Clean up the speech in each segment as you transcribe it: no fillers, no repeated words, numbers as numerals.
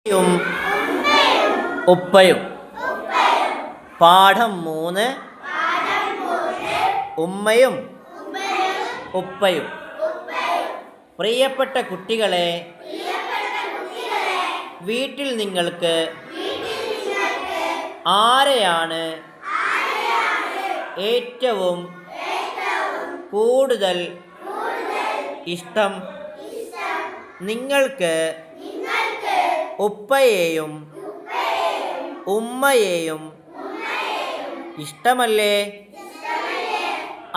ഉം ഉപ്പയും. പാഠം 3. ഉമ്മയും ഉപ്പയും. പ്രിയപ്പെട്ട കുട്ടികളെ, വീട്ടിൽ നിങ്ങൾക്ക് ആരെയാണ് ഏറ്റവും കൂടുതൽ ഇഷ്ടം? നിങ്ങൾക്ക് ഉപ്പയെയും ഉമ്മയെയും ഇഷ്ടമല്ലേ?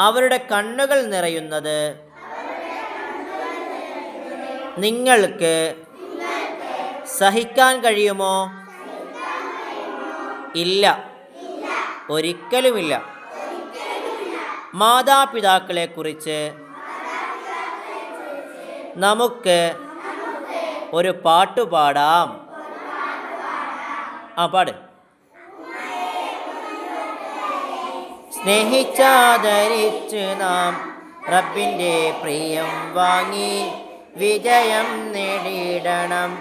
അവരുടെ കണ്ണുകൾ നിറയുന്നത് നിങ്ങൾക്ക് സഹിക്കാൻ കഴിയുമോ? ഇല്ല, ഒരിക്കലുമില്ല. മാതാപിതാക്കളെക്കുറിച്ച് നമുക്ക് ഒരു പാട്ട് പാടാം. പാട്. സ്നേഹിച്ചാദരിച്ച് നാം റബ്ബിൻ്റെ പ്രിയം വാങ്ങി വിജയം നേടിയിടണം.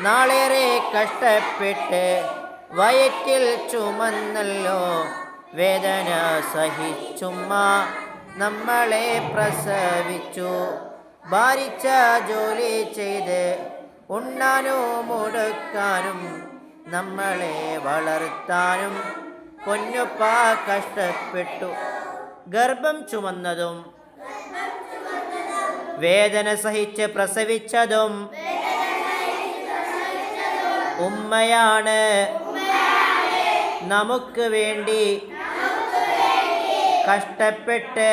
നാളേറെ കഷ്ടപ്പെട്ട് വയറ്റിൽ ചുമന്നല്ലോ വേദന സഹിച്ചുമ്മ നമ്മളെ പ്രസവിച്ചു. ഭാരിച്ച ജോലി ചെയ്ത് ഉണ്ണാനും ഉടുക്കാനും നമ്മളെ വളർത്താനും പൊന്നുപ്പ കഷ്ടപ്പെട്ടു. ഗർഭം ചുമന്നതും വേദന സഹിച്ച് പ്രസവിച്ചതും ഉമ്മയാണ്. നമുക്ക് വേണ്ടി കഷ്ടപ്പെട്ട്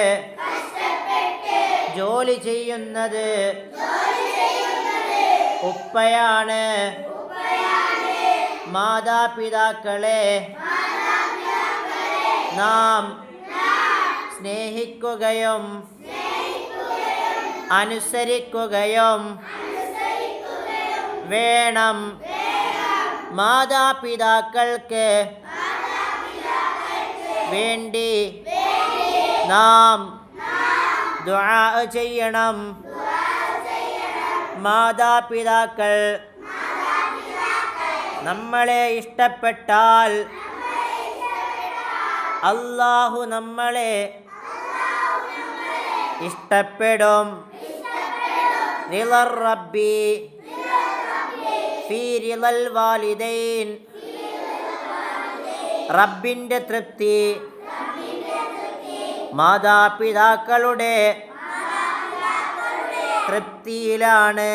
ജോലി ചെയ്യുന്നത് ഉപ്പയാണ്. മാതാപിതാക്കളെ നാം സ്നേഹിക്കുകയും അനുസരിക്കുകയും വേണം. മാതാപിതാക്കൾക്ക് വേണ്ടി നാം ദുആ ചെയ്യണം. മാതാപിതാക്കൾ നമ്മളെ ഇഷ്ടപ്പെട്ടാൽ അല്ലാഹു നമ്മളെ ഇഷ്ടപ്പെടും. റിളർ റബ്ബി ഫീ റിളൽ വാലിദൈൻ. റബ്ബിൻ്റെ തൃപ്തി മാതാപിതാക്കളുടെ തൃപ്തിയിലാണ്.